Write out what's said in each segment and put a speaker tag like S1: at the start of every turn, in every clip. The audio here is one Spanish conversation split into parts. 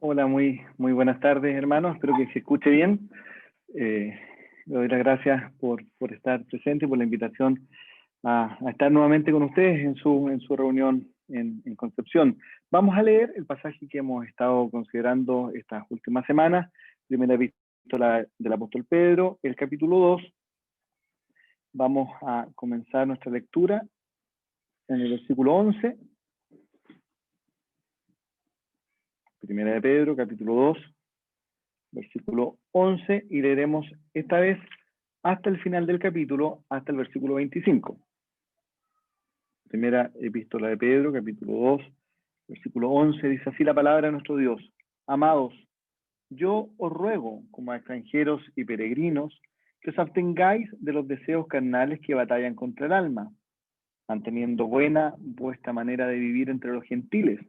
S1: Hola, muy buenas tardes, hermanos. Espero que se escuche bien. Le doy las gracias por estar presente y por la invitación a estar nuevamente con ustedes en su reunión en Concepción. Vamos a leer el pasaje que hemos estado considerando estas últimas semanas. Primera epístola del apóstol Pedro, el capítulo 2. Vamos a comenzar nuestra lectura en el versículo 11. Primera de Pedro, capítulo 2, versículo 11, y leeremos esta vez hasta el final del capítulo, hasta el versículo 25. Primera epístola de Pedro, capítulo 2, versículo 11, dice así la palabra de nuestro Dios. Amados, yo os ruego, como a extranjeros y peregrinos, que os abstengáis de los deseos carnales que batallan contra el alma, manteniendo buena vuestra manera de vivir entre los gentiles,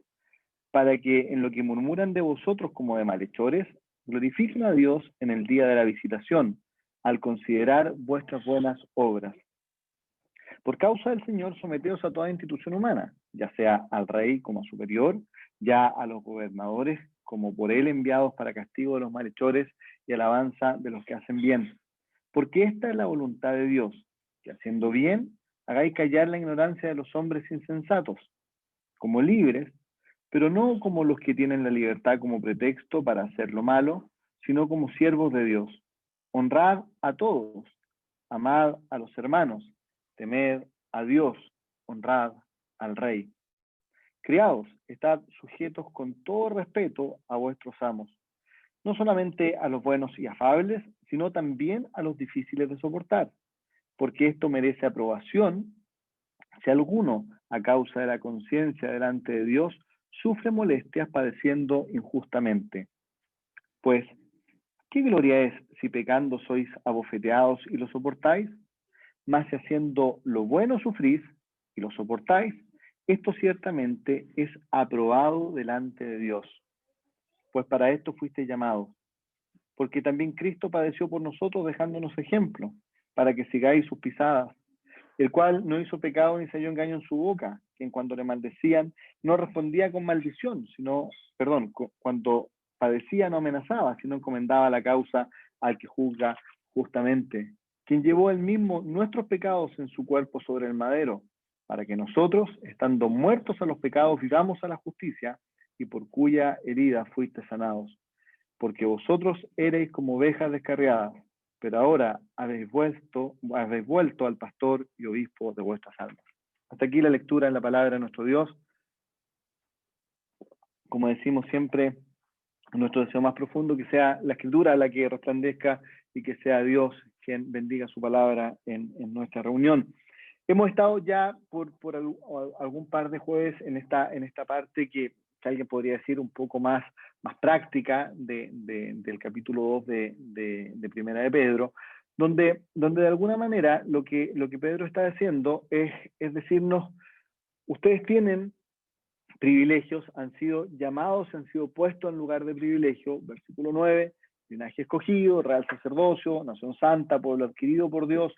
S1: para que en lo que murmuran de vosotros como de malhechores, glorifiquen a Dios en el día de la visitación, al considerar vuestras buenas obras. Por causa del Señor, someteos a toda institución humana, ya sea al rey como superior, ya a los gobernadores como por él enviados para castigo de los malhechores y alabanza de los que hacen bien. Porque esta es la voluntad de Dios, que haciendo bien, hagáis callar la ignorancia de los hombres insensatos, como libres, pero no como los que tienen la libertad como pretexto para hacer lo malo, sino como siervos de Dios. Honrad a todos, amad a los hermanos, temed a Dios, honrad al Rey. Criados, estad sujetos con todo respeto a vuestros amos, no solamente a los buenos y afables, sino también a los difíciles de soportar, porque esto merece aprobación si alguno, a causa de la conciencia delante de Dios, sufre molestias padeciendo injustamente. Pues, ¿qué gloria es si pecando sois abofeteados y lo soportáis? Mas si haciendo lo bueno sufrís y lo soportáis, esto ciertamente es aprobado delante de Dios. Pues para esto fuisteis llamados, porque también Cristo padeció por nosotros dejándonos ejemplo, para que sigáis sus pisadas, el cual no hizo pecado ni se halló engaño en su boca, que en cuanto le maldecían no respondía con maldición, cuando padecía no amenazaba, sino encomendaba la causa al que juzga justamente, quien llevó él mismo nuestros pecados en su cuerpo sobre el madero, para que nosotros, estando muertos a los pecados, vivamos a la justicia, y por cuya herida fuiste sanados. Porque vosotros erais como ovejas descarriadas, pero ahora habéis vuelto al pastor y obispo de vuestras almas. Hasta aquí la lectura en la palabra de nuestro Dios. Como decimos siempre, nuestro deseo más profundo, que sea la Escritura la que resplandezca y que sea Dios quien bendiga su palabra en nuestra reunión. Hemos estado ya por algún par de jueves en esta parte que alguien podría decir un poco más práctica del capítulo 2 de Primera de Pedro, donde de alguna manera lo que Pedro está haciendo es decirnos, ustedes tienen privilegios, han sido llamados, han sido puestos en lugar de privilegio, versículo 9, linaje escogido, real sacerdocio, nación santa, pueblo adquirido por Dios,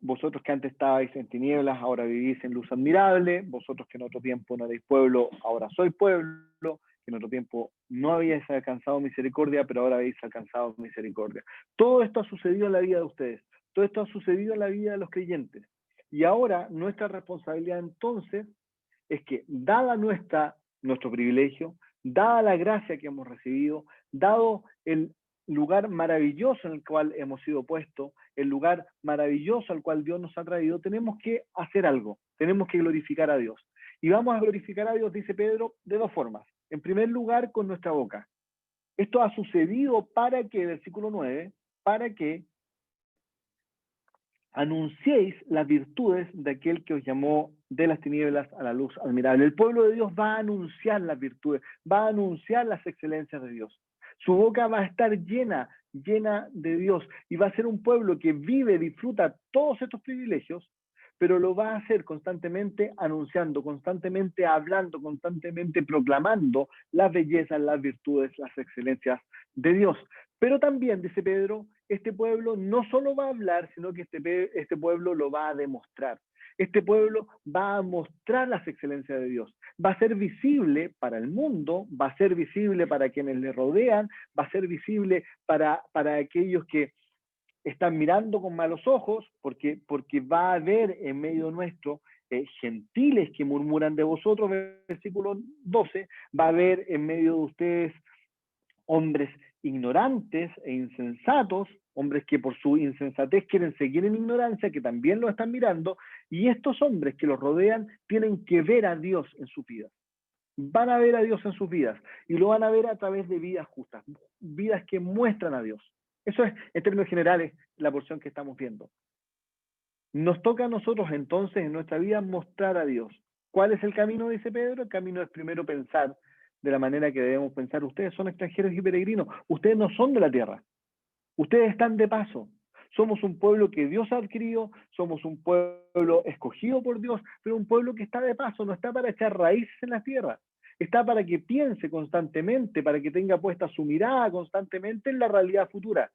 S1: vosotros que antes estabais en tinieblas, ahora vivís en luz admirable, vosotros que en otro tiempo no erais pueblo, ahora sois pueblo, que en otro tiempo no habíais alcanzado misericordia, pero ahora habéis alcanzado misericordia. Todo esto ha sucedido en la vida de ustedes, todo esto ha sucedido en la vida de los creyentes. Y ahora nuestra responsabilidad entonces es que, dada nuestro privilegio, dada la gracia que hemos recibido, dado el lugar maravilloso en el cual hemos sido puestos, el lugar maravilloso al cual Dios nos ha traído, tenemos que hacer algo, tenemos que glorificar a Dios. Y vamos a glorificar a Dios, dice Pedro, de dos formas. En primer lugar, con nuestra boca. Esto ha sucedido para que, versículo 9, para que anunciéis las virtudes de aquel que os llamó de las tinieblas a la luz admirable. El pueblo de Dios va a anunciar las virtudes, va a anunciar las excelencias de Dios. Su boca va a estar llena de Dios, y va a ser un pueblo que vive, disfruta todos estos privilegios, pero lo va a hacer constantemente anunciando, constantemente hablando, constantemente proclamando las bellezas, las virtudes, las excelencias de Dios. Pero también, dice Pedro, este pueblo no solo va a hablar, sino que este pueblo lo va a demostrar. Este pueblo va a mostrar las excelencias de Dios. Va a ser visible para el mundo, va a ser visible para quienes le rodean, va a ser visible para aquellos que están mirando con malos ojos, porque va a haber en medio nuestro gentiles que murmuran de vosotros, versículo 12, va a haber en medio de ustedes hombres ignorantes e insensatos, hombres que por su insensatez quieren seguir en ignorancia, que también lo están mirando, y estos hombres que los rodean tienen que ver a Dios en sus vidas. Van a ver a Dios en sus vidas, y lo van a ver a través de vidas justas, vidas que muestran a Dios. Eso es, en términos generales, la porción que estamos viendo. Nos toca a nosotros entonces en nuestra vida mostrar a Dios. ¿Cuál es el camino? Dice Pedro. El camino es primero pensar de la manera que debemos pensar. Ustedes son extranjeros y peregrinos. Ustedes no son de la tierra. Ustedes están de paso. Somos un pueblo que Dios ha adquirido, somos un pueblo escogido por Dios, pero un pueblo que está de paso, no está para echar raíces en la tierra. Está para que piense constantemente, para que tenga puesta su mirada constantemente en la realidad futura,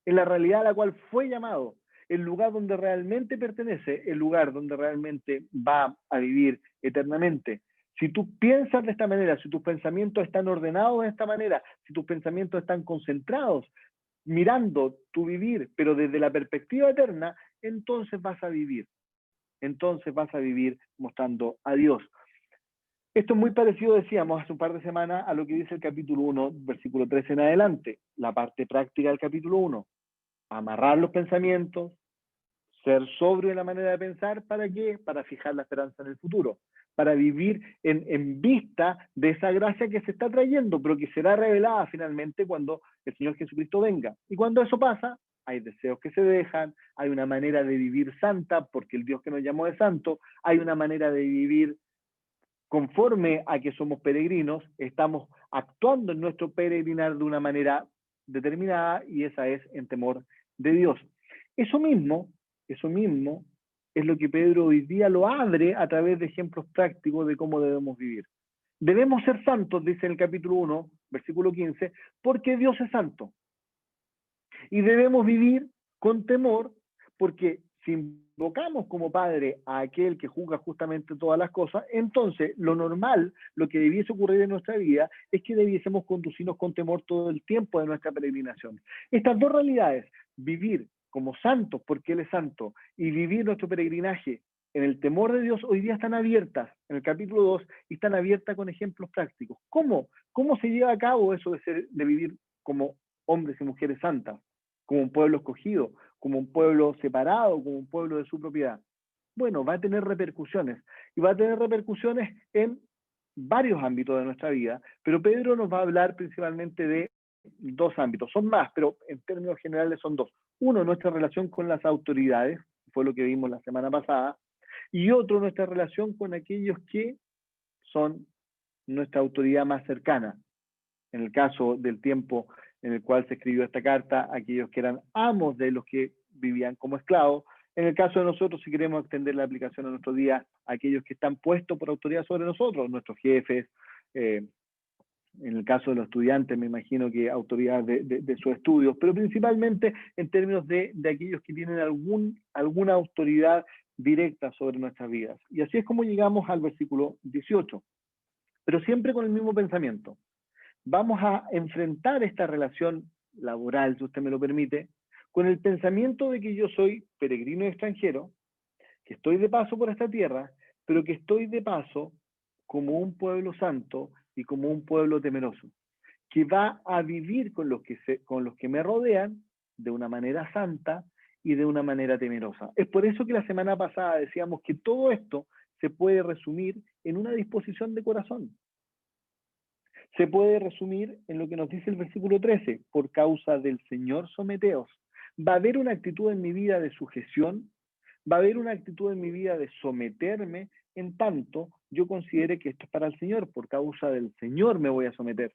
S1: en la realidad a la cual fue llamado, el lugar donde realmente pertenece, el lugar donde realmente va a vivir eternamente. Si tú piensas de esta manera, si tus pensamientos están ordenados de esta manera, si tus pensamientos están concentrados, mirando tu vivir, pero desde la perspectiva eterna, entonces vas a vivir. Entonces vas a vivir mostrando a Dios. Esto es muy parecido, decíamos, hace un par de semanas a lo que dice el capítulo 1, versículo 13 en adelante, la parte práctica del capítulo 1. Amarrar los pensamientos, ser sobrio en la manera de pensar, ¿para qué? Para fijar la esperanza en el futuro, para vivir en vista de esa gracia que se está trayendo, pero que será revelada finalmente cuando el Señor Jesucristo venga. Y cuando eso pasa, hay deseos que se dejan, hay una manera de vivir santa, porque el Dios que nos llamó es santo, hay una manera de vivir conforme a que somos peregrinos, estamos actuando en nuestro peregrinar de una manera determinada, y esa es en temor de Dios. Eso mismo es lo que Pedro hoy día lo abre a través de ejemplos prácticos de cómo debemos vivir. Debemos ser santos, dice en el capítulo 1, versículo 15, porque Dios es santo. Y debemos vivir con temor, porque si invocamos como Padre a aquel que juzga justamente todas las cosas, entonces lo normal, lo que debiese ocurrir en nuestra vida, es que debiésemos conducirnos con temor todo el tiempo de nuestra peregrinación. Estas dos realidades, vivir como santos porque Él es santo, y vivir nuestro peregrinaje en el temor de Dios, hoy día están abiertas en el capítulo 2 y están abiertas con ejemplos prácticos. ¿Cómo se lleva a cabo eso de vivir como hombres y mujeres santas, como un pueblo escogido, como un pueblo separado, como un pueblo de su propiedad? Bueno, va a tener repercusiones, y va a tener repercusiones en varios ámbitos de nuestra vida, pero Pedro nos va a hablar principalmente de dos ámbitos. Son más, pero en términos generales son dos. Uno, nuestra relación con las autoridades, fue lo que vimos la semana pasada, y otro, nuestra relación con aquellos que son nuestra autoridad más cercana. En el caso del tiempo en el cual se escribió esta carta, aquellos que eran amos de los que vivían como esclavos. En el caso de nosotros, si queremos extender la aplicación a nuestro día, aquellos que están puestos por autoridad sobre nosotros, nuestros jefes, en el caso de los estudiantes, me imagino que autoridad de sus estudios, pero principalmente en términos de aquellos que tienen alguna autoridad directa sobre nuestras vidas. Y así es como llegamos al versículo 18, pero siempre con el mismo pensamiento. Vamos a enfrentar esta relación laboral, si usted me lo permite, con el pensamiento de que yo soy peregrino y extranjero, que estoy de paso por esta tierra, pero que estoy de paso como un pueblo santo y como un pueblo temeroso, que va a vivir con los que me rodean de una manera santa y de una manera temerosa. Es por eso que la semana pasada decíamos que todo esto se puede resumir en una disposición de corazón. Se puede resumir en lo que nos dice el versículo 13, por causa del Señor someteos. Va a haber una actitud en mi vida de sujeción, va a haber una actitud en mi vida de someterme, en tanto yo considere que esto es para el Señor, por causa del Señor me voy a someter.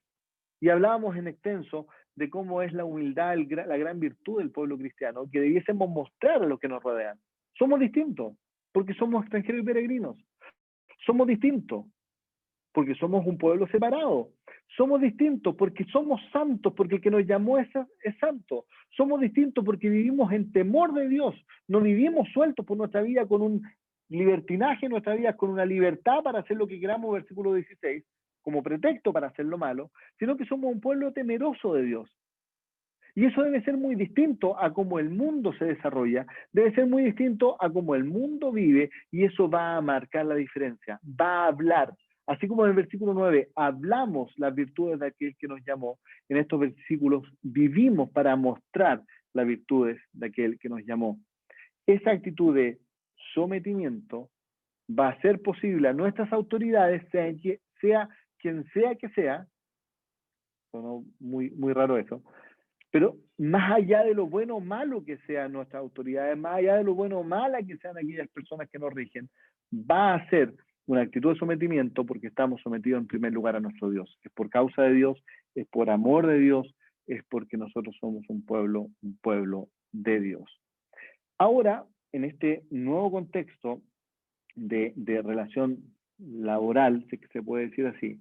S1: Y hablábamos en extenso de cómo es la humildad, la gran virtud del pueblo cristiano, que debiésemos mostrar a los que nos rodean. Somos distintos, porque somos extranjeros y peregrinos. Somos distintos, porque somos un pueblo separado. Somos distintos porque somos santos, porque el que nos llamó es santo. Somos distintos porque vivimos en temor de Dios. No vivimos sueltos por nuestra vida con un libertinaje en nuestras vidas, con una libertad para hacer lo que queramos, versículo 16, como pretexto para hacer lo malo, sino que somos un pueblo temeroso de Dios. Y eso debe ser muy distinto a cómo el mundo se desarrolla, debe ser muy distinto a cómo el mundo vive, y eso va a marcar la diferencia, va a hablar. Así como en el versículo 9 hablamos las virtudes de aquel que nos llamó, en estos versículos vivimos para mostrar las virtudes de aquel que nos llamó. Esa actitud de sometimiento va a ser posible a nuestras autoridades, sea quien sea que sea, sonó muy raro eso, pero más allá de lo bueno o malo que sean nuestras autoridades, más allá de lo bueno o mala que sean aquellas personas que nos rigen, va a ser una actitud de sometimiento porque estamos sometidos en primer lugar a nuestro Dios. Es por causa de Dios, es por amor de Dios, es porque nosotros somos un pueblo de Dios. Ahora, en este nuevo contexto de relación laboral, si se puede decir así,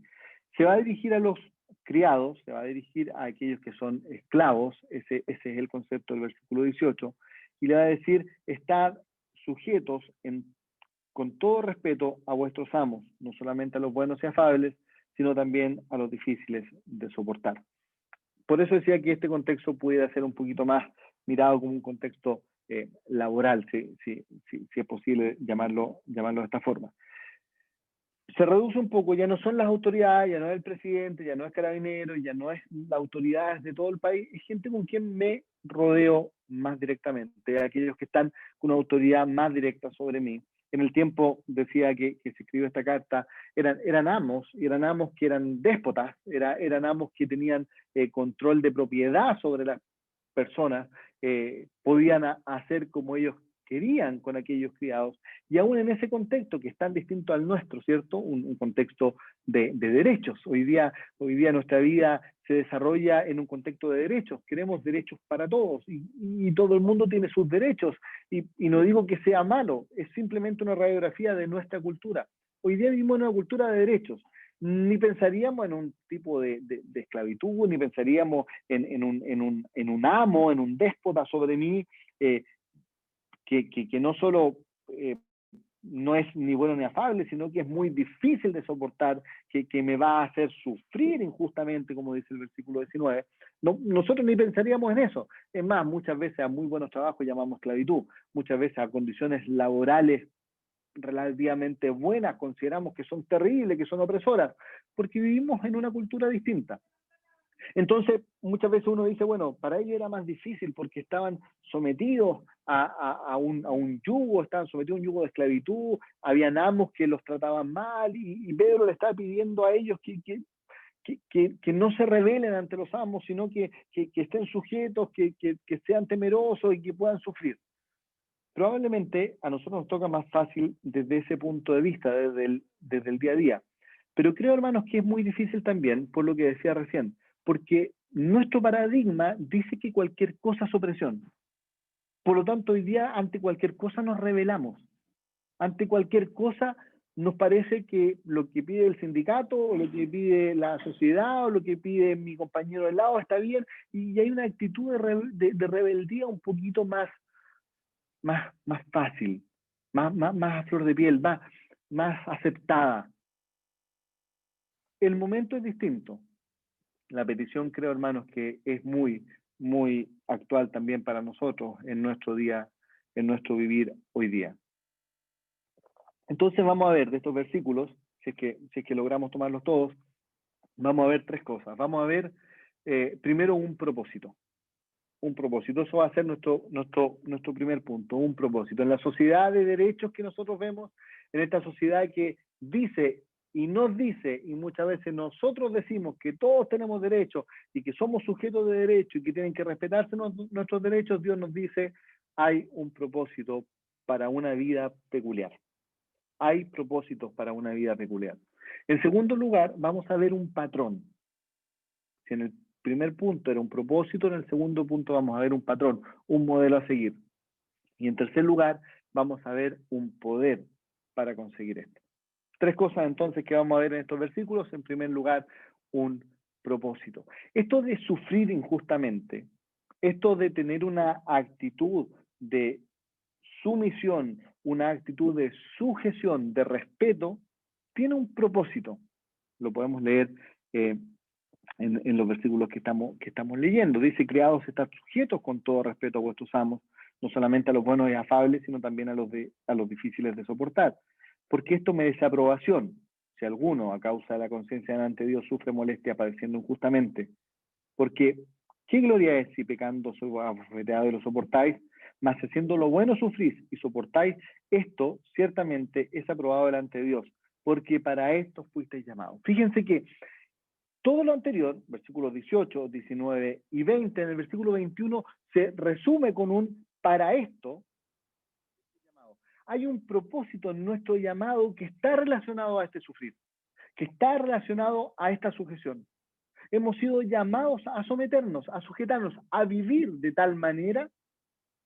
S1: se va a dirigir a los criados, se va a dirigir a aquellos que son esclavos, ese es el concepto del versículo 18, y le va a decir, estad sujetos con todo respeto a vuestros amos, no solamente a los buenos y afables, sino también a los difíciles de soportar. Por eso decía que este contexto pudiera ser un poquito más mirado como un contexto laboral, si es posible llamarlo de esta forma. Se reduce un poco, ya no son las autoridades, ya no es el presidente, ya no es Carabineros, ya no es las autoridades de todo el país, es gente con quien me rodeo más directamente, aquellos que están con una autoridad más directa sobre mí. En el tiempo decía que se escribió esta carta, eran amos que eran déspotas, eran amos que tenían control de propiedad sobre las personas, podían hacer como ellos querían con aquellos criados, y aún en ese contexto que es tan distinto al nuestro, ¿cierto? Un contexto de derechos. Hoy día nuestra vida se desarrolla en un contexto de derechos, queremos derechos para todos, y todo el mundo tiene sus derechos, y no digo que sea malo, es simplemente una radiografía de nuestra cultura. Hoy día vivimos en una cultura de derechos, ni pensaríamos en un tipo de esclavitud, ni pensaríamos en un amo, en un déspota sobre mí, que no solo no es ni bueno ni afable, sino que es muy difícil de soportar, que me va a hacer sufrir injustamente, como dice el versículo 19. Nosotros ni pensaríamos en eso. Es más, muchas veces a muy buenos trabajos llamamos esclavitud, muchas veces a condiciones laborales relativamente buenas consideramos que son terribles, que son opresoras, porque vivimos en una cultura distinta. Entonces, muchas veces uno dice, bueno, para ellos era más difícil porque estaban sometidos a un yugo, estaban sometidos a un yugo de esclavitud, habían amos que los trataban mal, y Pedro le está pidiendo a ellos que no se rebelen ante los amos, sino que estén sujetos, que sean temerosos y que puedan sufrir. Probablemente a nosotros nos toca más fácil desde ese punto de vista, desde el día a día. Pero creo, hermanos, que es muy difícil también, por lo que decía recién, porque nuestro paradigma dice que cualquier cosa es opresión. Por lo tanto, hoy día ante cualquier cosa nos rebelamos. Ante cualquier cosa nos parece que lo que pide el sindicato, o lo que pide la sociedad, o lo que pide mi compañero de lado está bien, y hay una actitud de rebeldía un poquito más fácil, más a flor de piel, más aceptada. El momento es distinto. La petición, creo, hermanos, que es muy actual también para nosotros en nuestro vivir hoy día. Entonces vamos a ver de estos versículos, si es que logramos tomarlos todos, vamos a ver tres cosas. Vamos a ver primero un propósito. Un propósito, eso va a ser nuestro primer punto, un propósito. En la sociedad de derechos que nosotros vemos, en esta sociedad que dice y nos dice, y muchas veces nosotros decimos que todos tenemos derechos y que somos sujetos de derecho y que tienen que respetarse nuestros derechos, Dios nos dice, hay un propósito para una vida peculiar. Hay propósitos para una vida peculiar. En segundo lugar, vamos a ver un patrón. Si en el primer punto era un propósito, en el segundo punto vamos a ver un patrón, un modelo a seguir. Y en tercer lugar, vamos a ver un poder para conseguir esto. Tres cosas entonces que vamos a ver en estos versículos. En primer lugar, un propósito. Esto de sufrir injustamente, esto de tener una actitud de sumisión, una actitud de sujeción, de respeto, tiene un propósito. Lo podemos leer en los versículos que estamos leyendo. Dice, criados, estad sujetos con todo respeto a vuestros amos, no solamente a los buenos y afables, sino también a los difíciles de soportar. Porque esto merece aprobación. Si alguno, a causa de la conciencia delante de Dios, sufre molestia padeciendo injustamente. Porque, ¿qué gloria es si pecando sois abofeteados y lo soportáis? Mas haciendo lo bueno sufrís y soportáis, esto ciertamente es aprobado delante de Dios, porque para esto fuisteis llamados. Fíjense que todo lo anterior, versículos 18, 19 y 20, en el versículo 21 se resume con un para esto. Hay un propósito en nuestro llamado que está relacionado a este sufrir, que está relacionado a esta sujeción. Hemos sido llamados a someternos, a sujetarnos, a vivir de tal manera,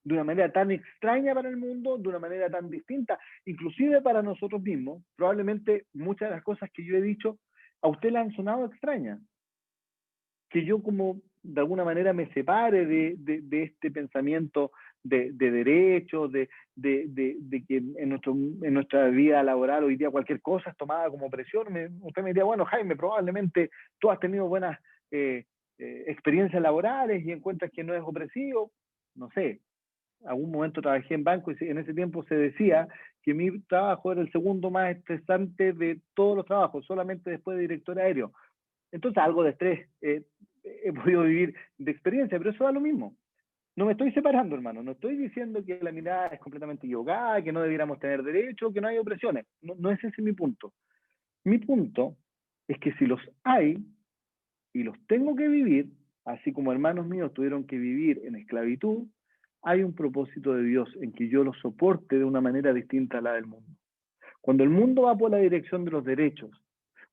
S1: de una manera tan extraña para el mundo, de una manera tan distinta, inclusive para nosotros mismos. Probablemente muchas de las cosas que yo he dicho a usted le han sonado extrañas. Que yo como de alguna manera me separe de este pensamiento de derecho, de que en nuestra vida laboral hoy día cualquier cosa es tomada como presión. Usted me diría, bueno, Jaime, probablemente tú has tenido buenas experiencias laborales y encuentras que no es opresivo. No sé, algún momento trabajé en banco y en ese tiempo se decía que mi trabajo era el segundo más estresante de todos los trabajos, solamente después de director aéreo. Entonces algo de estrés he podido vivir de experiencia, pero eso da lo mismo. No me estoy separando, hermano. No estoy diciendo que la mirada es completamente equivocada, que no debiéramos tener derecho, que no hay opresiones. No es ese mi punto. Mi punto es que si los hay y los tengo que vivir, así como hermanos míos tuvieron que vivir en esclavitud, hay un propósito de Dios en que yo los soporte de una manera distinta a la del mundo. Cuando el mundo va por la dirección de los derechos,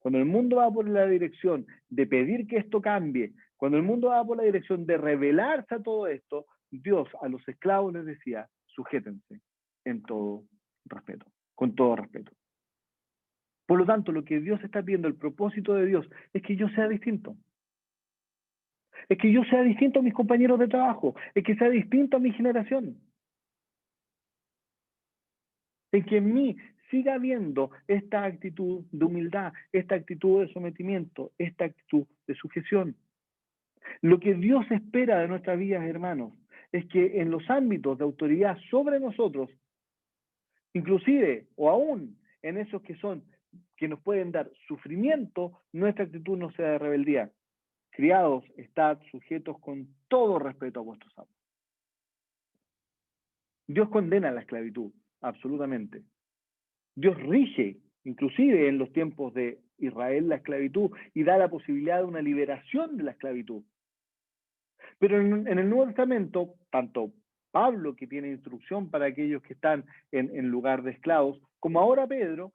S1: cuando el mundo va por la dirección de pedir que esto cambie, cuando el mundo va por la dirección de rebelarse a todo esto, Dios a los esclavos les decía, sujétense en todo respeto, con todo respeto. Por lo tanto, lo que Dios está pidiendo, el propósito de Dios, es que yo sea distinto. Es que yo sea distinto a mis compañeros de trabajo, es que sea distinto a mi generación. Es que en mí siga habiendo esta actitud de humildad, esta actitud de sometimiento, esta actitud de sujeción. Lo que Dios espera de nuestras vidas, hermanos, es que en los ámbitos de autoridad sobre nosotros, inclusive o aún en esos que nos pueden dar sufrimiento, nuestra actitud no sea de rebeldía. Criados, estad sujetos con todo respeto a vuestros amos. Dios condena la esclavitud, absolutamente. Dios rige, inclusive en los tiempos de Israel, la esclavitud y da la posibilidad de una liberación de la esclavitud. Pero en el Nuevo Testamento, tanto Pablo, que tiene instrucción para aquellos que están en lugar de esclavos, como ahora Pedro,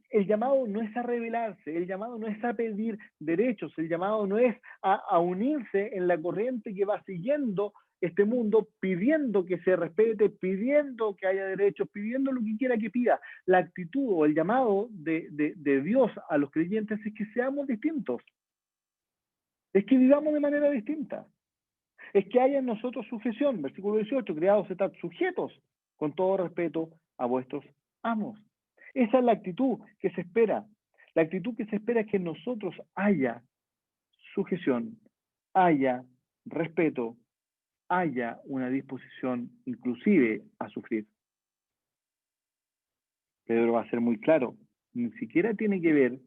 S1: el llamado no es a rebelarse, el llamado no es a pedir derechos, el llamado no es a unirse en la corriente que va siguiendo este mundo, pidiendo que se respete, pidiendo que haya derechos, pidiendo lo que quiera que pida. La actitud o el llamado de Dios a los creyentes es que seamos distintos, es que vivamos de manera distinta. Es que haya en nosotros sujeción, versículo 18, criados estad sujetos con todo respeto a vuestros amos. Esa es la actitud que se espera. La actitud que se espera es que en nosotros haya sujeción, haya respeto, haya una disposición inclusive a sufrir. Pedro va a ser muy claro, ni siquiera tiene que ver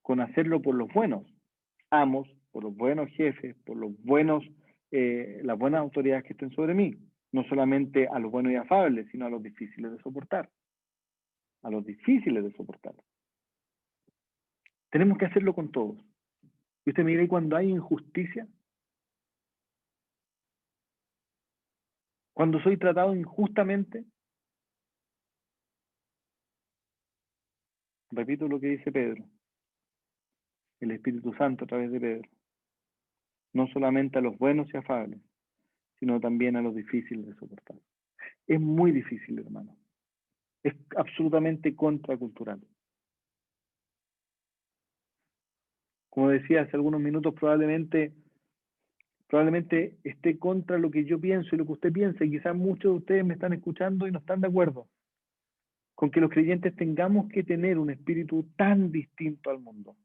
S1: con hacerlo por los buenos amos, por los buenos jefes, por los buenos las buenas autoridades que estén sobre mí, no solamente a los buenos y afables, sino a los difíciles de soportar, a los difíciles de soportar. Tenemos que hacerlo con todos. Y usted me dirá, ¿y cuando hay injusticia? Cuando soy tratado injustamente, repito lo que dice Pedro, el Espíritu Santo a través de Pedro, no solamente a los buenos y afables, sino también a los difíciles de soportar. Es muy difícil, hermano. Es absolutamente contracultural. Como decía hace algunos minutos, probablemente esté contra lo que yo pienso y lo que usted piensa, y quizás muchos de ustedes me están escuchando y no están de acuerdo. con que los creyentes tengamos que tener un espíritu tan distinto al mundo.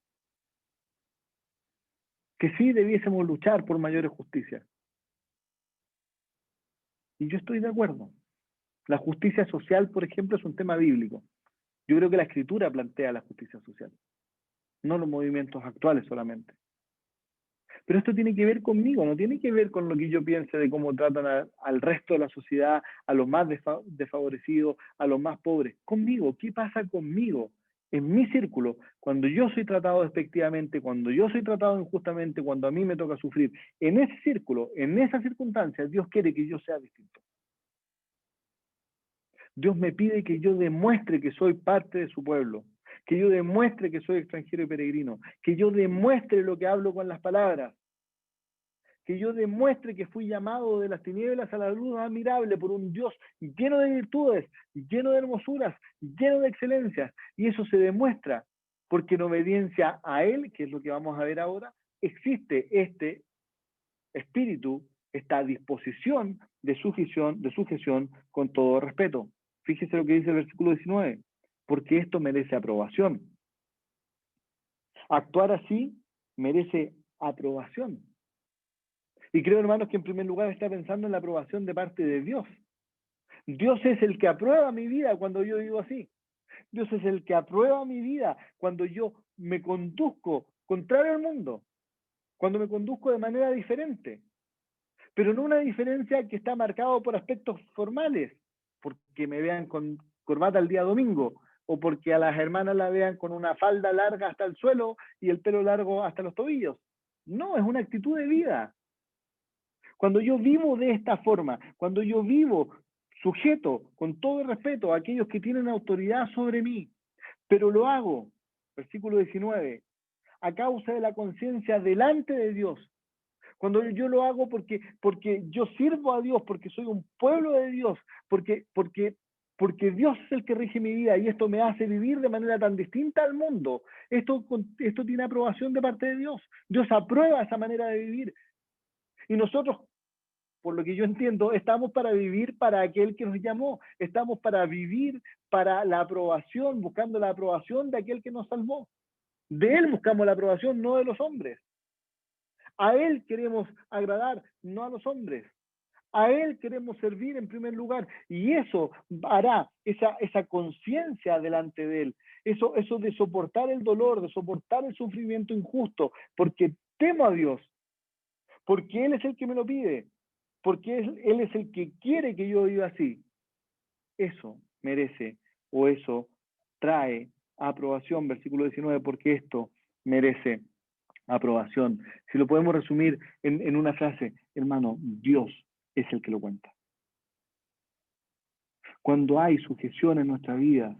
S1: Que sí debiésemos luchar por mayores justicias. Y yo estoy de acuerdo. La justicia social, por ejemplo, es un tema bíblico. Yo creo que la Escritura plantea la justicia social, no los movimientos actuales solamente. Pero esto tiene que ver conmigo, no tiene que ver con lo que yo piense de cómo tratan al resto de la sociedad, a los más desfavorecidos, a los más pobres. Conmigo, ¿qué pasa conmigo? En mi círculo, cuando yo soy tratado despectivamente, cuando yo soy tratado injustamente, cuando a mí me toca sufrir, en ese círculo, en esas circunstancias, Dios quiere que yo sea distinto. Dios me pide que yo demuestre que soy parte de su pueblo, que yo demuestre que soy extranjero y peregrino, que yo demuestre lo que hablo con las palabras, que yo demuestre que fui llamado de las tinieblas a la luz admirable por un Dios lleno de virtudes, lleno de hermosuras, lleno de excelencias. Y eso se demuestra porque en obediencia a Él, que es lo que vamos a ver ahora, existe este espíritu, esta disposición de sujeción con todo respeto. Fíjese lo que dice el versículo 19, porque esto merece aprobación. Actuar así merece aprobación. Y creo, hermanos, que en primer lugar está pensando en la aprobación de parte de Dios. Dios es el que aprueba mi vida cuando yo vivo así. Dios es el que aprueba mi vida cuando yo me conduzco contrario al mundo, cuando me conduzco de manera diferente. Pero no una diferencia que está marcada por aspectos formales, porque me vean con corbata el día domingo, o porque a las hermanas la vean con una falda larga hasta el suelo y el pelo largo hasta los tobillos. No, es una actitud de vida. Cuando yo vivo de esta forma, cuando yo vivo sujeto con todo el respeto a aquellos que tienen autoridad sobre mí, pero lo hago, versículo 19, a causa de la conciencia delante de Dios. Cuando yo lo hago porque yo sirvo a Dios, porque soy un pueblo de Dios, porque Dios es el que rige mi vida y esto me hace vivir de manera tan distinta al mundo. Esto tiene aprobación de parte de Dios. Dios aprueba esa manera de vivir. Y nosotros, por lo que yo entiendo, estamos para vivir para aquel que nos llamó. Estamos para vivir para la aprobación, buscando la aprobación de aquel que nos salvó. De Él buscamos la aprobación, no de los hombres. A Él queremos agradar, no a los hombres. A Él queremos servir en primer lugar. Y eso hará esa conciencia delante de Él. Eso de soportar el dolor, de soportar el sufrimiento injusto, porque temo a Dios, porque Él es el que me lo pide, porque Él es el que quiere que yo viva así. Eso merece, o eso trae aprobación, versículo 19, porque esto merece aprobación. Si lo podemos resumir en una frase, hermano, Dios es el que lo cuenta. Cuando hay sujeción en nuestra vida,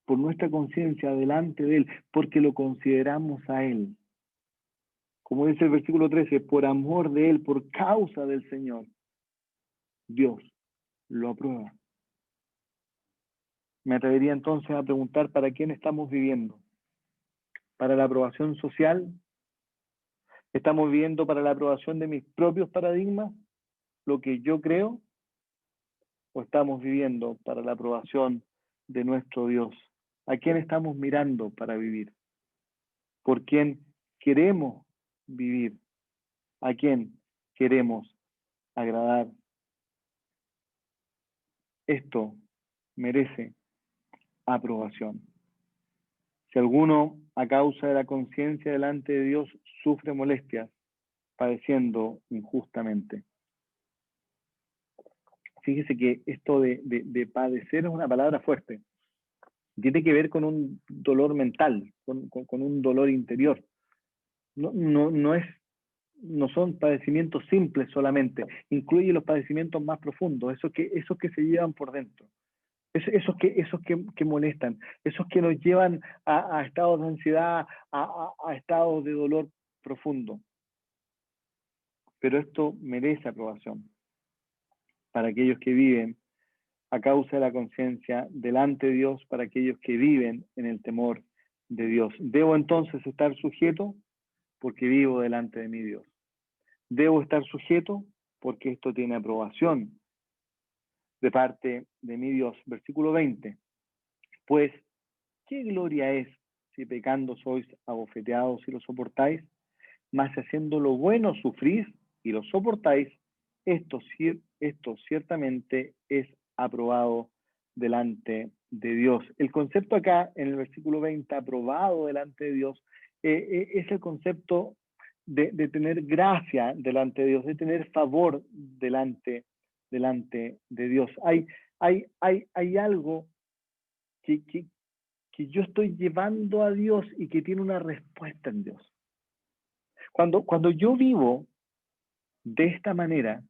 S1: por nuestra conciencia delante de Él, porque lo consideramos a Él, como dice el versículo 13, por amor de Él, por causa del Señor, Dios lo aprueba. Me atrevería entonces a preguntar para quién estamos viviendo. ¿Para la aprobación social? ¿Estamos viviendo para la aprobación de mis propios paradigmas, lo que yo creo? ¿O estamos viviendo para la aprobación de nuestro Dios? ¿A quién estamos mirando para vivir? ¿Por quién queremos vivir? ¿A quién queremos agradar? Esto merece aprobación. Si alguno, a causa de la conciencia delante de Dios, sufre molestias, padeciendo injustamente. Fíjese que esto de padecer es una palabra fuerte. Tiene que ver con un dolor mental, con un dolor interior. No son padecimientos simples solamente, incluye los padecimientos más profundos, esos que se llevan por dentro, esos que molestan, esos que nos llevan a estados de ansiedad, a estados de dolor profundo. Pero esto merece aprobación para aquellos que viven a causa de la conciencia delante de Dios, para aquellos que viven en el temor de Dios. ¿Debo entonces estar sujeto? Porque vivo delante de mi Dios. ¿Debo estar sujeto? Porque esto tiene aprobación de parte de mi Dios. Versículo 20. Pues, ¿qué gloria es si pecando sois abofeteados y lo soportáis? Mas haciendo lo bueno sufrís y lo soportáis, esto ciertamente es aprobado delante de Dios. El concepto acá, en el versículo 20, aprobado delante de Dios, es el concepto de tener gracia delante de Dios, de tener favor delante de Dios. Hay algo que yo estoy llevando a Dios y que tiene una respuesta en Dios. Cuando yo vivo de esta manera,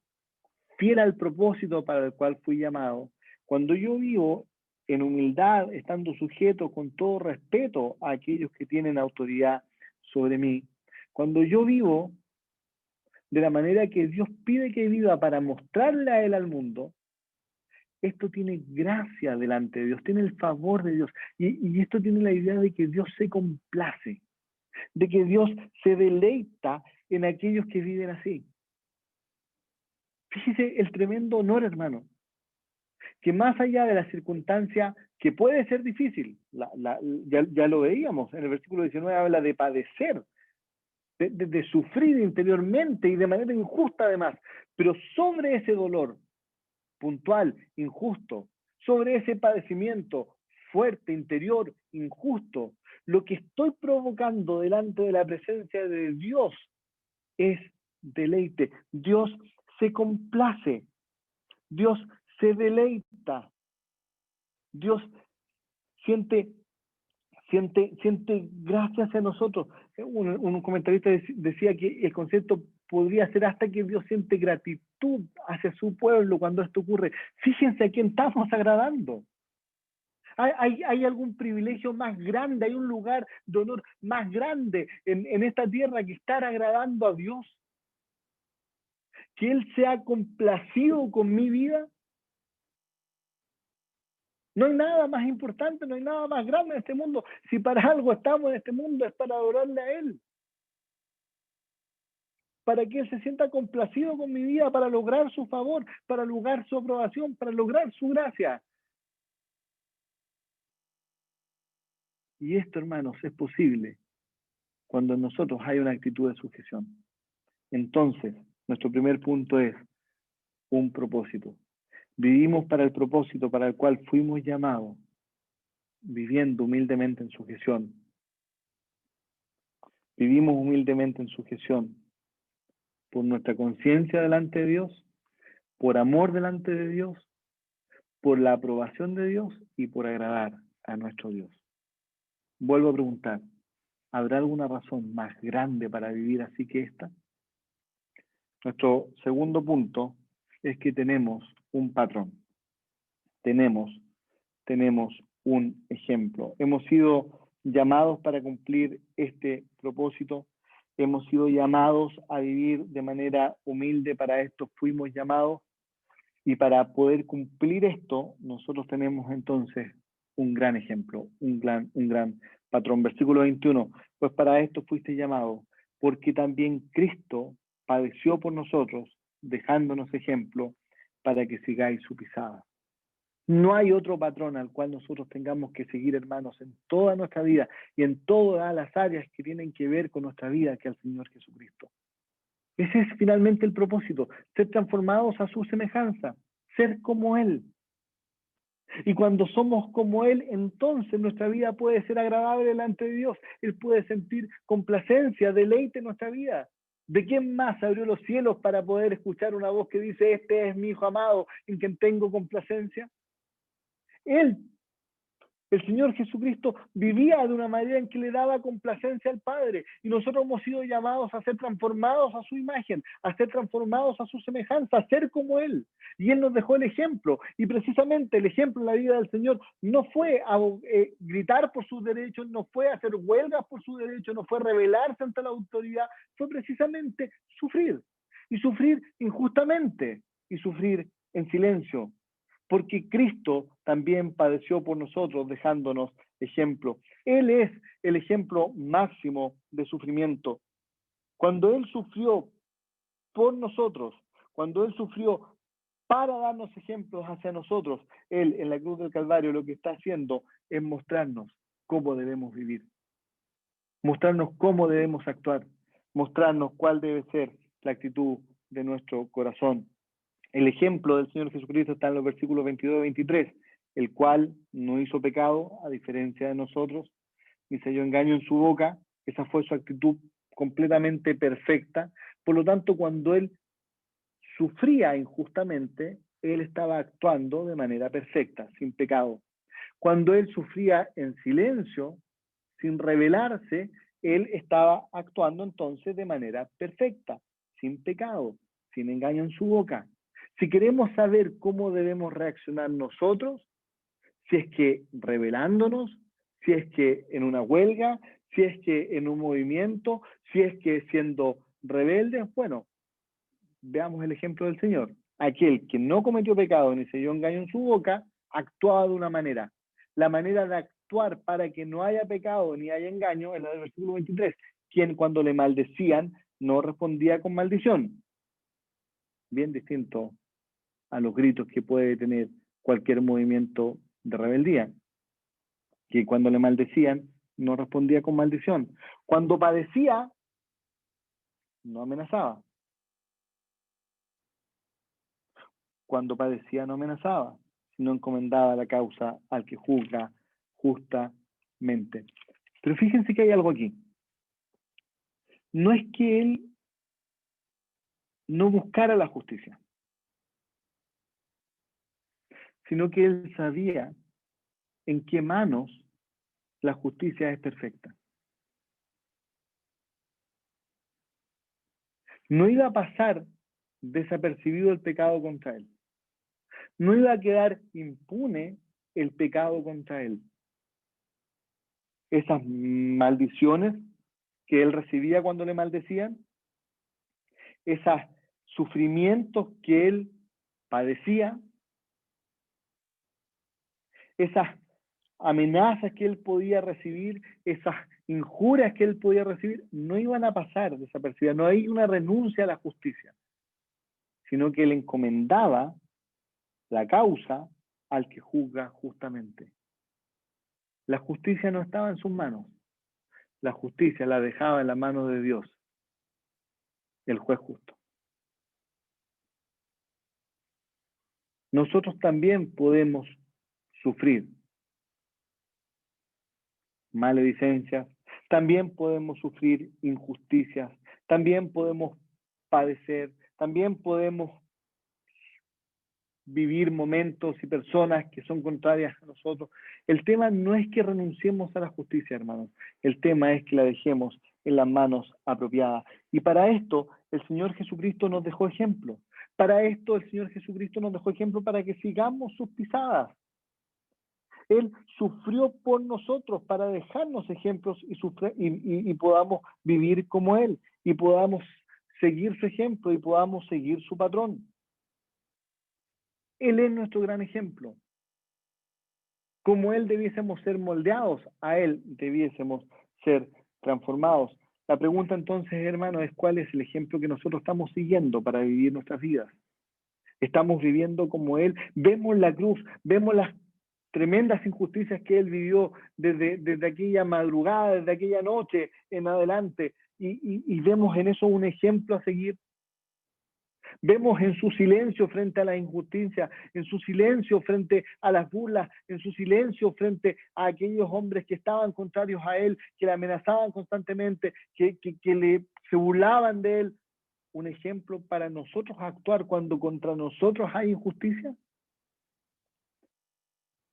S1: fiel al propósito para el cual fui llamado, cuando yo vivo en humildad, estando sujeto con todo respeto a aquellos que tienen autoridad sobre mí, cuando yo vivo de la manera que Dios pide que viva para mostrarle a Él al mundo, esto tiene gracia delante de Dios, tiene el favor de Dios, y esto tiene la idea de que Dios se complace, de que Dios se deleita en aquellos que viven así. Fíjese el tremendo honor, hermano, que más allá de la circunstancia que puede ser difícil, ya lo veíamos, en el versículo 19 habla de padecer, de sufrir interiormente y de manera injusta además, pero sobre ese dolor puntual, injusto, sobre ese padecimiento fuerte, interior, injusto, lo que estoy provocando delante de la presencia de Dios es deleite. Dios se complace, Dios se deleita, Dios siente gracia hacia nosotros. Un comentarista decía que el concepto podría ser hasta que Dios siente gratitud hacia su pueblo cuando esto ocurre. Fíjense a quién estamos agradando. ¿Hay algún privilegio más grande, hay un lugar de honor más grande en esta tierra que estar agradando a Dios? ¿Que Él se ha complacido con mi vida? No hay nada más importante, no hay nada más grande en este mundo. Si para algo estamos en este mundo es para adorarle a Él. Para que Él se sienta complacido con mi vida, para lograr su favor, para lograr su aprobación, para lograr su gracia. Y esto, hermanos, es posible cuando en nosotros hay una actitud de sujeción. Entonces, nuestro primer punto es un propósito. Vivimos para el propósito para el cual fuimos llamados, viviendo humildemente en sujeción. Vivimos humildemente en sujeción por nuestra conciencia delante de Dios, por amor delante de Dios, por la aprobación de Dios y por agradar a nuestro Dios. Vuelvo a preguntar, ¿habrá alguna razón más grande para vivir así que esta? Nuestro segundo punto es que tenemos un patrón. Tenemos un ejemplo. Hemos sido llamados para cumplir este propósito. Hemos sido llamados a vivir de manera humilde. Para esto fuimos llamados. Y para poder cumplir esto, nosotros tenemos entonces un gran ejemplo, un gran patrón. Versículo 21, pues para esto fuiste llamado, porque también Cristo padeció por nosotros, dejándonos ejemplo para que sigáis su pisada. No hay otro patrón al cual nosotros tengamos que seguir, hermanos, en toda nuestra vida y en todas las áreas que tienen que ver con nuestra vida que al Señor Jesucristo. Ese es finalmente el propósito, ser transformados a su semejanza, ser como Él. Y cuando somos como Él, entonces nuestra vida puede ser agradable delante de Dios. Él puede sentir complacencia, deleite en nuestra vida. ¿De quién más abrió los cielos para poder escuchar una voz que dice, este es mi Hijo amado, en quien tengo complacencia? Él, el Señor Jesucristo, vivía de una manera en que le daba complacencia al Padre. Y nosotros hemos sido llamados a ser transformados a su imagen, a ser transformados a su semejanza, a ser como Él. Y Él nos dejó el ejemplo. Y precisamente el ejemplo en la vida del Señor no fue gritar por sus derechos, no fue hacer huelgas por sus derechos, no fue rebelarse ante la autoridad, fue precisamente sufrir. Y sufrir injustamente, y sufrir en silencio. Porque Cristo también padeció por nosotros, dejándonos ejemplo. Él es el ejemplo máximo de sufrimiento. Cuando Él sufrió por nosotros, cuando Él sufrió para darnos ejemplos hacia nosotros. Él, en la cruz del Calvario, lo que está haciendo es mostrarnos cómo debemos vivir, mostrarnos cómo debemos actuar, mostrarnos cuál debe ser la actitud de nuestro corazón. El ejemplo del Señor Jesucristo está en los versículos 22 y 23, el cual no hizo pecado, a diferencia de nosotros, ni se halló engaño en su boca. Esa fue su actitud completamente perfecta. Por lo tanto, cuando él sufría injustamente, él estaba actuando de manera perfecta, sin pecado. Cuando él sufría en silencio, sin rebelarse, él estaba actuando entonces de manera perfecta, sin pecado, sin engaño en su boca. Si queremos saber cómo debemos reaccionar nosotros, si es que rebelándonos, si es que en una huelga, si es que en un movimiento, si es que siendo rebeldes, bueno, veamos el ejemplo del Señor. Aquel que no cometió pecado ni se dio engaño en su boca, actuaba de una manera. La manera de actuar para que no haya pecado ni haya engaño es la del versículo 23. Quien cuando le maldecían no respondía con maldición. Bien distinto a los gritos que puede tener cualquier movimiento de rebeldía. Que cuando le maldecían no respondía con maldición. Cuando padecía, no amenazaba. Cuando padecía no amenazaba, sino encomendaba la causa al que juzga justamente. Pero fíjense que hay algo aquí. No es que él no buscara la justicia, sino que él sabía en qué manos la justicia es perfecta. No iba a pasar desapercibido el pecado contra él. No iba a quedar impune el pecado contra él. Esas maldiciones que él recibía cuando le maldecían, esos sufrimientos que él padecía, esas amenazas que él podía recibir, esas injurias que él podía recibir, no iban a pasar desapercibidas. No hay una renuncia a la justicia, sino que él encomendaba la causa al que juzga justamente. La justicia no estaba en sus manos. La justicia la dejaba en la mano de Dios, el juez justo. Nosotros también podemos sufrir maledicencias, también podemos sufrir injusticias, también podemos padecer, también podemos vivir momentos y personas que son contrarias a nosotros. El tema no es que renunciemos a la justicia, hermanos. El tema es que la dejemos en las manos apropiadas. Y para esto el Señor Jesucristo nos dejó ejemplo. Para esto el Señor Jesucristo nos dejó ejemplo para que sigamos sus pisadas. Él sufrió por nosotros para dejarnos ejemplos y podamos vivir como Él, y podamos seguir su ejemplo y podamos seguir su patrón. Él es nuestro gran ejemplo. Como Él debiésemos ser moldeados, a Él debiésemos ser transformados. La pregunta entonces, hermano, es cuál es el ejemplo que nosotros estamos siguiendo para vivir nuestras vidas. Estamos viviendo como Él, vemos la cruz, vemos las tremendas injusticias que Él vivió desde aquella madrugada, desde aquella noche en adelante, y vemos en eso un ejemplo a seguir. Vemos en su silencio frente a la injusticia, en su silencio frente a las burlas, en su silencio frente a aquellos hombres que estaban contrarios a él, que le amenazaban constantemente, que se burlaban de él. Un ejemplo para nosotros actuar cuando contra nosotros hay injusticia.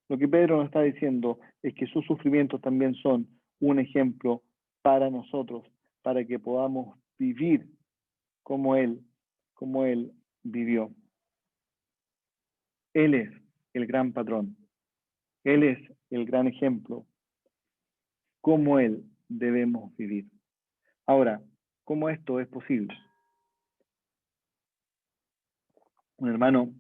S1: Lo que Pedro nos está diciendo es que sus sufrimientos también son un ejemplo para nosotros, para que podamos vivir como Él vivió. Él es el gran patrón. Él es el gran ejemplo. Cómo Él debemos vivir. Ahora, ¿cómo esto es posible? Un hermano,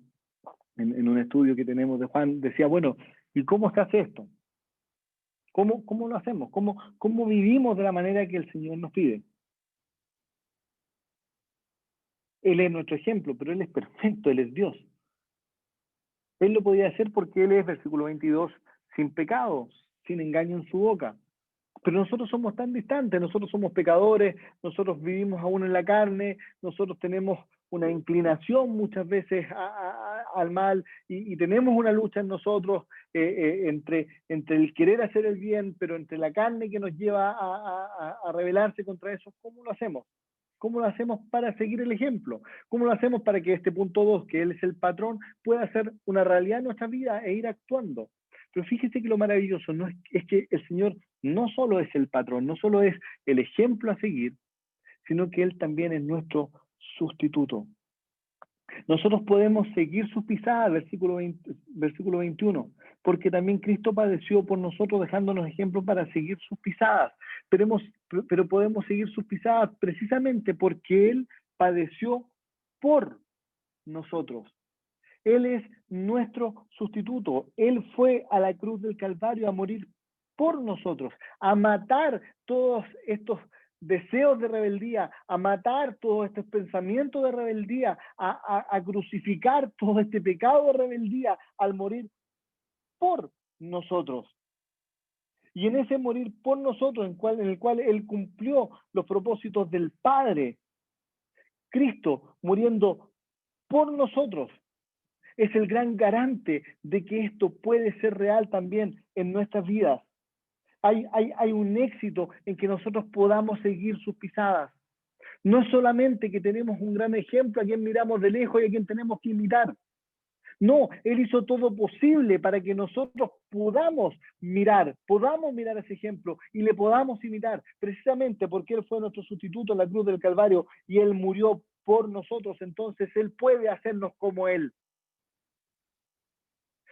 S1: en un estudio que tenemos de Juan, decía, bueno, ¿y cómo se hace esto? ¿Cómo lo hacemos? ¿Cómo vivimos de la manera que el Señor nos pide? Él es nuestro ejemplo, pero Él es perfecto, Él es Dios. Él lo podía hacer porque Él es, versículo 22, sin pecado, sin engaño en su boca. Pero nosotros somos tan distantes, nosotros somos pecadores, nosotros vivimos aún en la carne, nosotros tenemos una inclinación muchas veces al mal y tenemos una lucha en nosotros entre el querer hacer el bien, pero entre la carne que nos lleva a rebelarse contra eso. ¿Cómo lo hacemos? ¿Cómo lo hacemos para seguir el ejemplo? ¿Cómo lo hacemos para que este punto 2, que Él es el patrón, pueda ser una realidad en nuestra vida e ir actuando? Pero fíjese que lo maravilloso no es que el Señor no solo es el patrón, no solo es el ejemplo a seguir, sino que Él también es nuestro sustituto. Nosotros podemos seguir sus pisadas, versículo 21, porque también Cristo padeció por nosotros dejándonos ejemplos para seguir sus pisadas. Pero podemos seguir sus pisadas precisamente porque Él padeció por nosotros. Él es nuestro sustituto. Él fue a la cruz del Calvario a morir por nosotros, a matar todos estos deseos de rebeldía, a matar todos estos pensamientos de rebeldía, a crucificar todo este pecado de rebeldía al morir por nosotros. Y en ese morir por nosotros, en el cual Él cumplió los propósitos del Padre, Cristo muriendo por nosotros, es el gran garante de que esto puede ser real también en nuestras vidas. Hay un éxito en que nosotros podamos seguir sus pisadas. No es solamente que tenemos un gran ejemplo a quien miramos de lejos y a quien tenemos que imitar. No, Él hizo todo posible para que nosotros podamos mirar ese ejemplo y le podamos imitar, precisamente porque Él fue nuestro sustituto en la cruz del Calvario y Él murió por nosotros. Entonces Él puede hacernos como Él.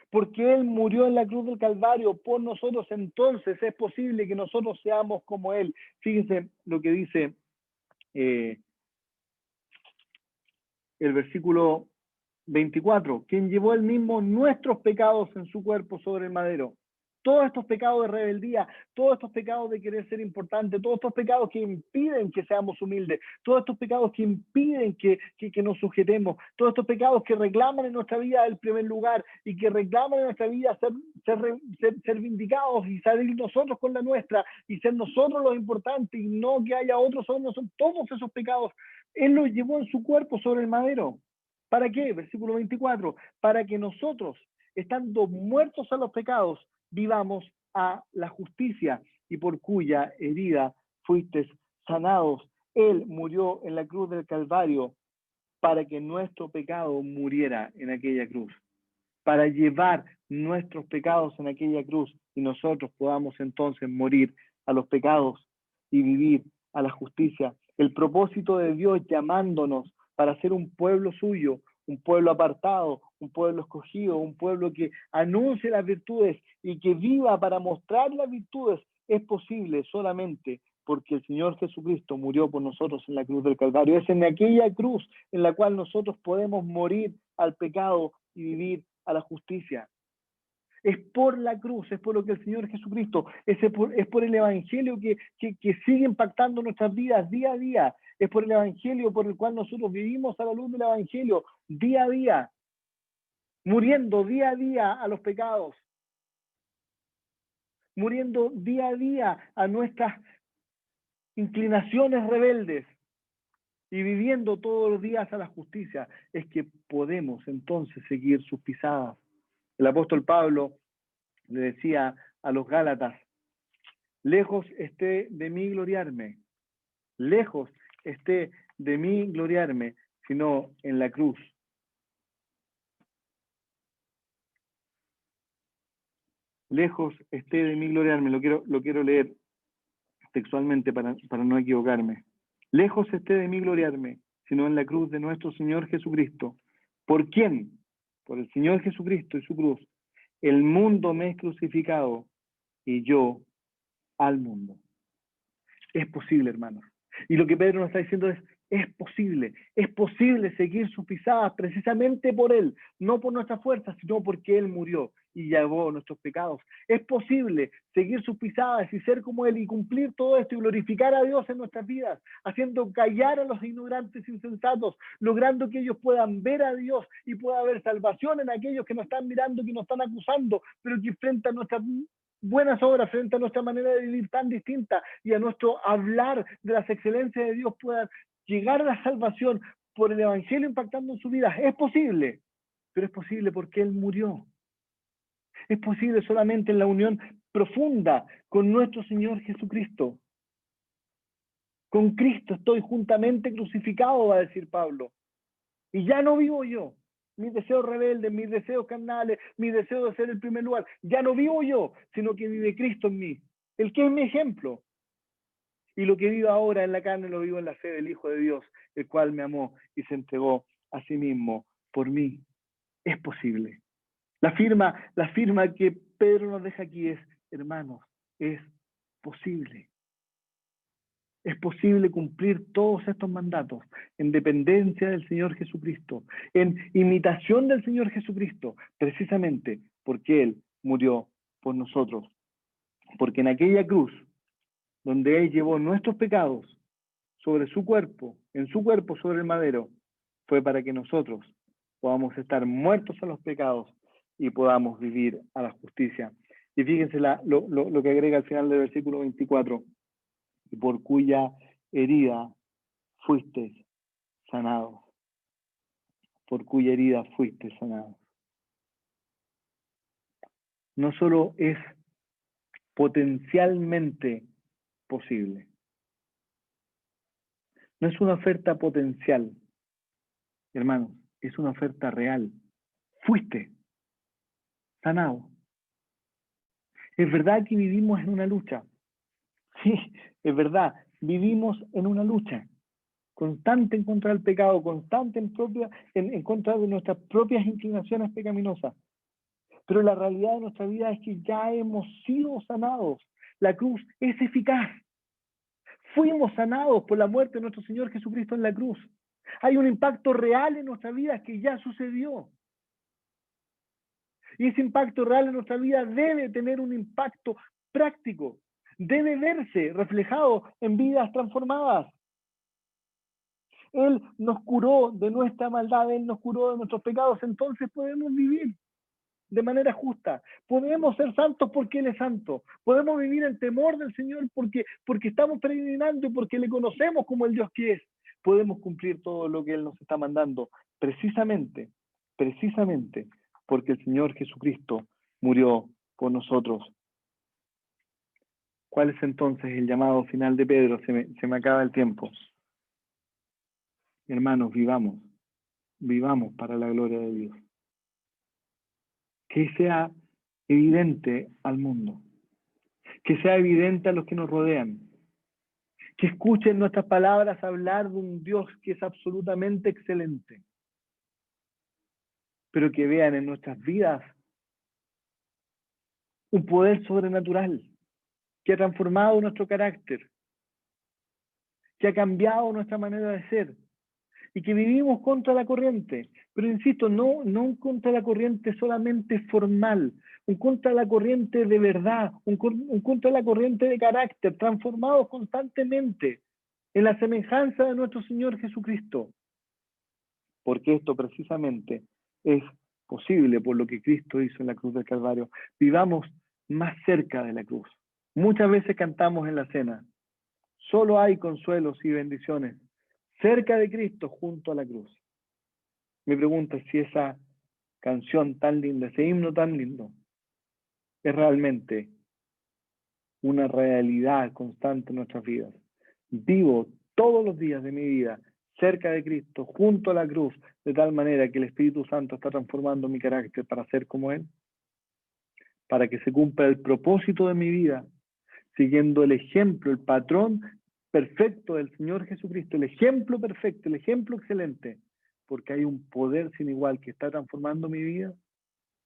S1: Porque Él murió en la cruz del Calvario por nosotros, entonces es posible que nosotros seamos como Él. Fíjense lo que dice el versículo 24, quien llevó Él mismo nuestros pecados en su cuerpo sobre el madero. Todos estos pecados de rebeldía, todos estos pecados de querer ser importante, todos estos pecados que impiden que seamos humildes, todos estos pecados que impiden que nos sujetemos, todos estos pecados que reclaman en nuestra vida el primer lugar y que reclaman en nuestra vida ser vindicados y salir nosotros con la nuestra y ser nosotros los importantes y no que haya otros sobre nosotros. Todos esos pecados Él los llevó en su cuerpo sobre el madero. ¿Para qué? Versículo 24, para que nosotros, estando muertos a los pecados, vivamos a la justicia y por cuya herida fuisteis sanados. Él murió en la cruz del Calvario para que nuestro pecado muriera en aquella cruz, para llevar nuestros pecados en aquella cruz y nosotros podamos entonces morir a los pecados y vivir a la justicia. El propósito de Dios llamándonos para ser un pueblo suyo, un pueblo apartado, un pueblo escogido, un pueblo que anuncie las virtudes y que viva para mostrar las virtudes, es posible solamente porque el Señor Jesucristo murió por nosotros en la cruz del Calvario. Es en aquella cruz en la cual nosotros podemos morir al pecado y vivir a la justicia. Es por la cruz, es por lo que el Señor Jesucristo, es por el Evangelio que sigue impactando nuestras vidas día a día. Es por el Evangelio por el cual nosotros vivimos a la luz del Evangelio día a día, muriendo día a día a los pecados, muriendo día a día a nuestras inclinaciones rebeldes y viviendo todos los días a la justicia. Es que podemos entonces seguir sus pisadas. El apóstol Pablo le decía a los Gálatas, lejos esté de mí gloriarme, lejos esté de mí gloriarme, sino en la cruz. Lejos esté de mí gloriarme, lo quiero leer textualmente para no equivocarme. Lejos esté de mí gloriarme, sino en la cruz de nuestro Señor Jesucristo. ¿Por quién? Por el Señor Jesucristo y su cruz. El mundo me es crucificado y yo al mundo. Es posible, hermanos. Y lo que Pedro nos está diciendo es posible seguir sus pisadas precisamente por Él, no por nuestra fuerza, sino porque Él murió y llevó nuestros pecados. Es posible seguir sus pisadas y ser como Él y cumplir todo esto y glorificar a Dios en nuestras vidas, haciendo callar a los ignorantes insensatos, logrando que ellos puedan ver a Dios y pueda haber salvación en aquellos que nos están mirando, que nos están acusando, pero que frente a nuestras buenas obras, frente a nuestra manera de vivir tan distinta y a nuestro hablar de las excelencias de Dios, puedan llegar a la salvación por el Evangelio impactando en su vida. Es posible, pero es posible porque Él murió. Es posible solamente en la unión profunda con nuestro Señor Jesucristo. Con Cristo estoy juntamente crucificado, va a decir Pablo. Y ya no vivo yo. Mis deseos rebeldes, mis deseos carnales, mi deseo de ser el primer lugar. Ya no vivo yo, sino que vive Cristo en mí. El que es mi ejemplo. Y lo que vivo ahora en la carne lo vivo en la fe del Hijo de Dios, el cual me amó y se entregó a sí mismo por mí. Es posible. La firma que Pedro nos deja aquí es, hermanos, es posible. Es posible cumplir todos estos mandatos en dependencia del Señor Jesucristo, en imitación del Señor Jesucristo, precisamente porque Él murió por nosotros. Porque en aquella cruz, donde Él llevó nuestros pecados sobre su cuerpo, en su cuerpo sobre el madero, fue para que nosotros podamos estar muertos a los pecados y podamos vivir a la justicia. Y fíjense lo que agrega al final del versículo 24, por cuya herida fuisteis sanados. Por cuya herida fuisteis sanados. No solo es potencialmente posible, no es una oferta potencial, hermanos, es una oferta real. Fuiste sanado. Es verdad que vivimos en una lucha. Sí, es verdad, vivimos en una lucha constante en contra del pecado, constante en contra de nuestras propias inclinaciones pecaminosas. Pero la realidad de nuestra vida es que ya hemos sido sanados. La cruz es eficaz. Fuimos sanados por la muerte de nuestro Señor Jesucristo en la cruz. Hay un impacto real en nuestra vida que ya sucedió. Y ese impacto real en nuestra vida debe tener un impacto práctico. Debe verse reflejado en vidas transformadas. Él nos curó de nuestra maldad, Él nos curó de nuestros pecados, entonces podemos vivir de manera justa. Podemos ser santos porque Él es santo. Podemos vivir en temor del Señor porque estamos peregrinando y porque le conocemos como el Dios que es. Podemos cumplir todo lo que Él nos está mandando, precisamente porque el Señor Jesucristo murió por nosotros. ¿Cuál es entonces el llamado final de Pedro? Se me acaba el tiempo. Hermanos, vivamos para la gloria de Dios. Que sea evidente al mundo, que sea evidente a los que nos rodean, que escuchen nuestras palabras hablar de un Dios que es absolutamente excelente, pero que vean en nuestras vidas un poder sobrenatural que ha transformado nuestro carácter, que ha cambiado nuestra manera de ser y que vivimos contra la corriente, pero insisto, no contra la corriente solamente formal, un contra la corriente de verdad, un contra la corriente de carácter, transformados constantemente en la semejanza de nuestro Señor Jesucristo, porque esto precisamente es posible por lo que Cristo hizo en la cruz del Calvario. Vivamos más cerca de la cruz. Muchas veces cantamos en la cena, solo hay consuelos y bendiciones cerca de Cristo junto a la cruz. Mi pregunta es si esa canción tan linda, ese himno tan lindo, es realmente una realidad constante en nuestras vidas. Vivo todos los días de mi vida cerca de Cristo, junto a la cruz, de tal manera que el Espíritu Santo está transformando mi carácter para ser como Él, para que se cumpla el propósito de mi vida, siguiendo el ejemplo, el patrón perfecto del Señor Jesucristo, el ejemplo perfecto, el ejemplo excelente, porque hay un poder sin igual que está transformando mi vida,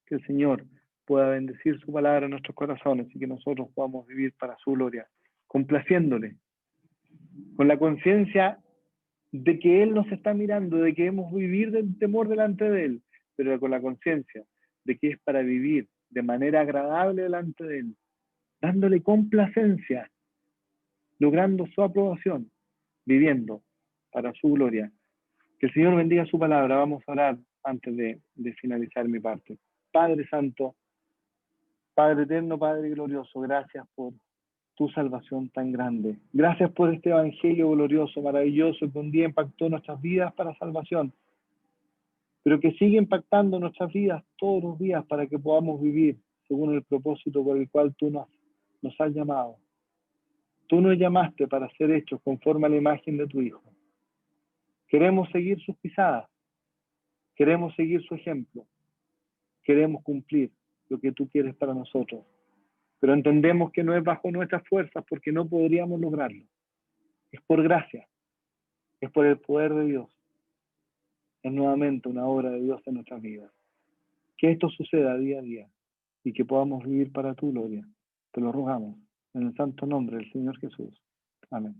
S1: que el Señor pueda bendecir su palabra en nuestros corazones y que nosotros podamos vivir para su gloria, complaciéndole, con la conciencia de que Él nos está mirando, de que hemos vivir del temor delante de Él, pero con la conciencia de que es para vivir de manera agradable delante de Él, dándole complacencia, logrando su aprobación, viviendo para su gloria. Que el Señor bendiga su palabra. Vamos a orar antes de finalizar mi parte. Padre Santo, Padre eterno, Padre glorioso, gracias por tu salvación tan grande. Gracias por este evangelio glorioso, maravilloso, que un día impactó nuestras vidas para salvación, pero que sigue impactando nuestras vidas todos los días para que podamos vivir según el propósito por el cual tú nos has llamado. Tú nos llamaste para ser hechos conforme a la imagen de tu Hijo. Queremos seguir sus pisadas, queremos seguir su ejemplo, queremos cumplir lo que tú quieres para nosotros, pero entendemos que no es bajo nuestras fuerzas porque no podríamos lograrlo. Es por gracia, es por el poder de Dios, es nuevamente una obra de Dios en nuestras vidas. Que esto suceda día a día y que podamos vivir para tu gloria. Te lo rogamos en el santo nombre del Señor Jesús. Amén.